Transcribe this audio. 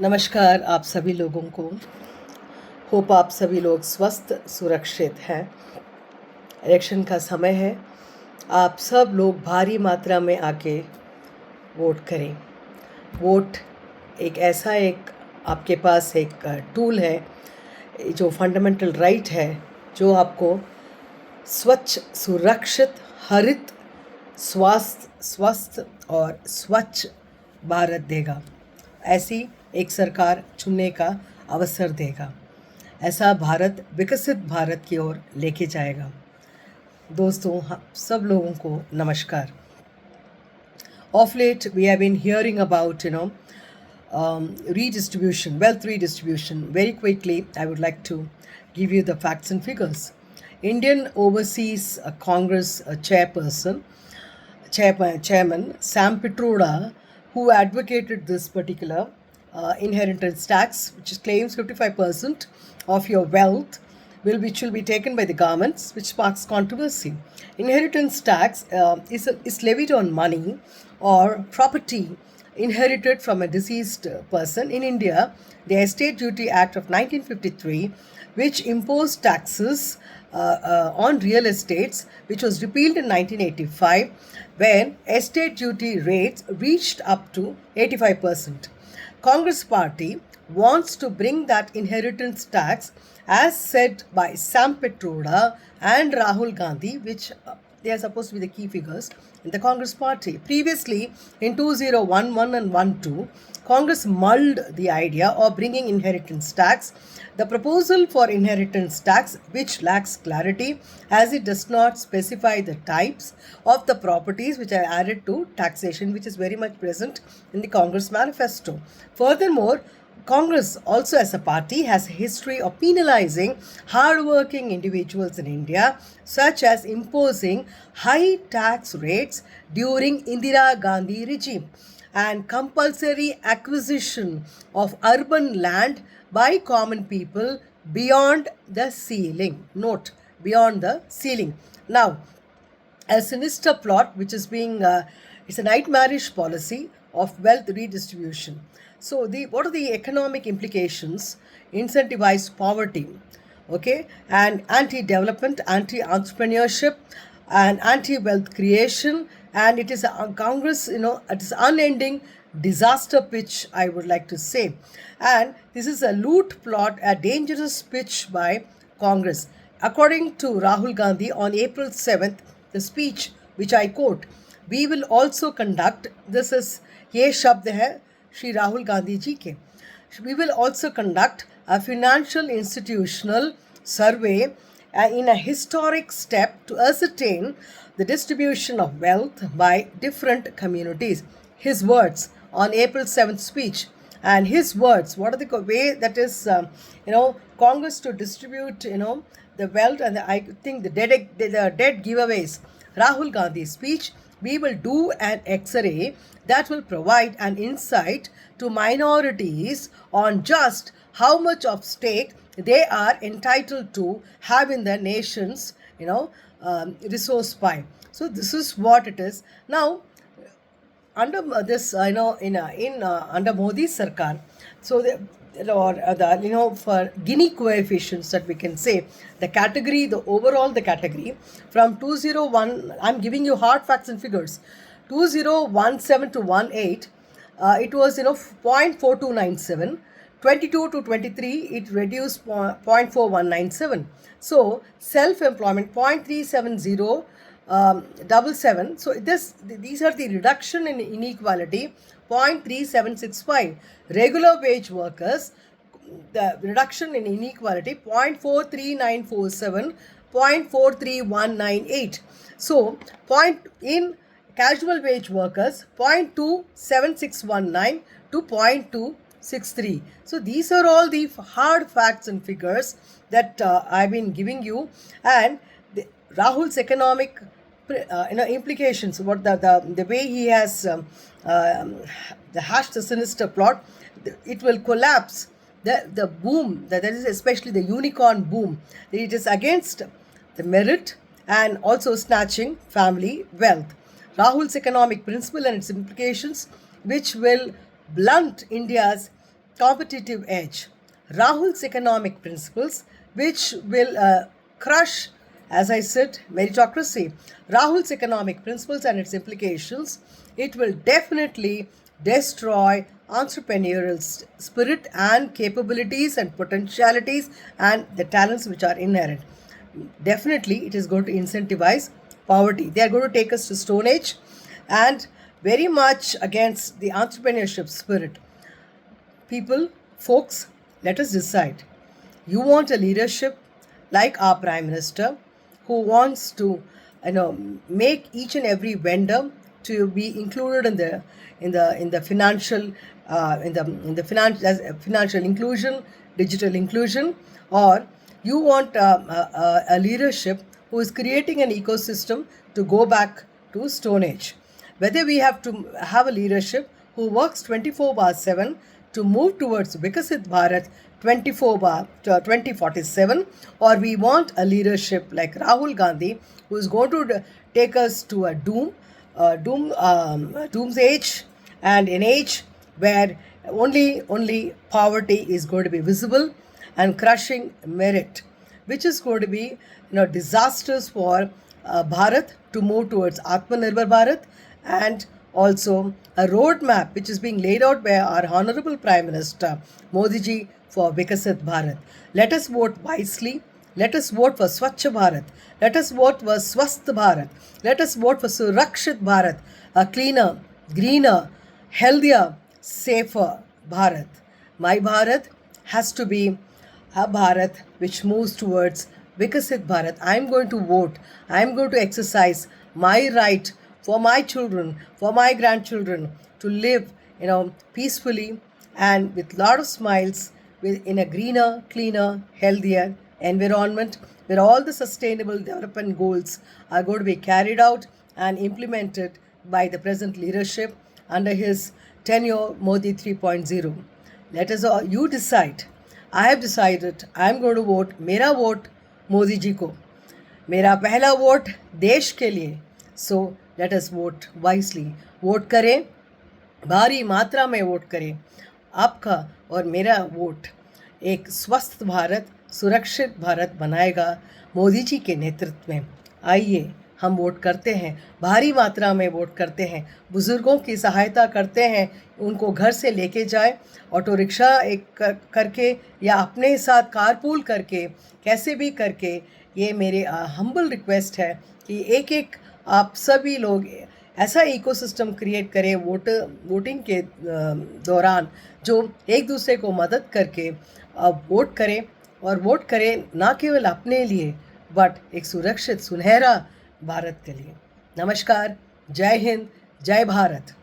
नमस्कार आप सभी लोगों को। होप आप सभी लोग स्वस्थ सुरक्षित हैं। इलेक्शन का समय है। आप सब लोग भारी मात्रा में आके वोट करें। वोट एक आपके पास एक टूल है, जो फंडामेंटल राइट है, जो आपको स्वच्छ, सुरक्षित, हरित, स्वस्थ और स्वच्छ भारत देगा। ऐसी एक सरकार चुनने का अवसर देगा। ऐसा भारत विकसित भारत की ओर लेके जाएगा। दोस्तों, सब लोगों को नमस्कार। Of late, we have been hearing about, redistribution, wealth redistribution. Very quickly, I would like to give you the facts and figures. Indian Overseas Congress chairman Sam Pitroda, who advocated this particular inheritance tax, which claims 55% of your wealth which will be taken by the governments, which sparks controversy. Inheritance tax is levied on money or property inherited from a deceased person. In India, the Estate Duty Act of 1953, which imposed taxes on real estates, which was repealed in 1985 when estate duty rates reached up to 85%. Congress party wants to bring that inheritance tax, as said by Sam Pitroda and Rahul Gandhi, which they are supposed to be the key figures in the Congress party. Previously, in 2011 and 12, Congress mulled the idea of bringing inheritance tax. The proposal for inheritance tax, which lacks clarity as it does not specify the types of the properties which are added to taxation, which is very much present in the Congress manifesto. Furthermore, Congress also as a party has a history of penalizing hardworking individuals in India, such as imposing high tax rates during Indira Gandhi regime and compulsory acquisition of urban land by common people beyond the ceiling. Note, beyond the ceiling. Now, a sinister plot which is being it's a nightmarish policy of wealth redistribution. So what are the economic implications? Incentivize poverty, okay, and anti-development, anti-entrepreneurship, and anti-wealth creation. And it is a Congress, it is unending disaster pitch, I would like to say. And this is a loot plot, a dangerous pitch by Congress. According to Rahul Gandhi on April 7th, the speech which I quote, we will also conduct, this is ye shabd hai Shri Rahul Gandhi ji ke, we will also conduct a financial institutional survey in a historic step to ascertain the distribution of wealth by different communities. His words on April 7th speech. And his words, what are the way that is, Congress to distribute, the wealth and I think the dead giveaways. Rahul Gandhi's speech, we will do an X-ray that will provide an insight to minorities on just how much of stake they are entitled to have in the nation's, resource pie. So this is what it is. Now, under this, under Modi Sarkar, so for Gini coefficients that we can say, the category, the category from 201, I'm giving you hard facts and figures, 2017 to 18, it was 0.4297. 22 to 23, it reduced 0.4197. So self-employment 0.370. 77. So these are the reduction in inequality 0.3765. Regular wage workers, the reduction in inequality 0.43947, 0.43198. So in casual wage workers 0.27619 to 0.263. So these are all the hard facts and figures that I've been giving you. And Rahul's economic implications, what the way he has the hashed the sinister plot, it will collapse the boom, that is especially the unicorn boom. It is against the merit and also snatching family wealth. Rahul's economic principle and its implications, which will blunt India's competitive edge. Rahul's economic principles, which will crush, as I said, meritocracy. Rahul's economic principles and its implications, it will definitely destroy entrepreneurial spirit and capabilities and potentialities and the talents which are inherent. Definitely, it is going to incentivize poverty. They are going to take us to Stone Age and very much against the entrepreneurship spirit. People, folks, let us decide. You want a leadership like our Prime Minister who wants to make each and every vendor to be included in the financial financial inclusion, digital inclusion, or you want a leadership who is creating an ecosystem to go back to Stone Age. Whether we have to have a leadership who works 24/7 to move towards Vikasit Bharat 2047, or we want a leadership like Rahul Gandhi who is going to take us to a doom's age, and an age where only poverty is going to be visible and crushing merit, which is going to be disastrous for Bharat to move towards Atmanirbhar Bharat, and also a roadmap which is being laid out by our Honorable Prime Minister Modi ji for Vikasit Bharat. Let us vote wisely. Let us vote for Swachh Bharat. Let us vote for Swasth Bharat. Let us vote for Surakshit Bharat, a cleaner, greener, healthier, safer Bharat. My Bharat has to be a Bharat which moves towards Vikasit Bharat. I am going to vote. I am going to exercise my right for my children, for my grandchildren to live, peacefully and with lot of smiles in a greener, cleaner, healthier environment where all the sustainable development goals are going to be carried out and implemented by the present leadership under his tenure Modi 3.0. Let us all, you decide. I have decided I am going to vote. मेरा vote Modi ji को, मेरा पहला vote देश के लिए. So let us vote wisely. Vote करें, भारी मात्रा में वोट करें. आपका और मेरा वोट एक स्वस्थ भारत, सुरक्षित भारत बनाएगा मोदी जी के नेतृत्व में. आइए हम वोट करते हैं, भारी मात्रा में वोट करते हैं, बुज़ुर्गों की सहायता करते हैं, उनको घर से लेके जाए ऑटो रिक्शा एक करके या अपने साथ कारपूल करके, कैसे भी करके. ये मेरे हम्बल रिक्वेस्ट है कि एक एक आप सभी लोग ऐसा इकोसिस्टम क्रिएट करें वोटिंग के दौरान जो एक दूसरे को मदद करके वोट करें, और वोट करें ना केवल अपने लिए बट एक सुरक्षित सुनहरा भारत के लिए. नमस्कार, जय हिंद, जय भारत.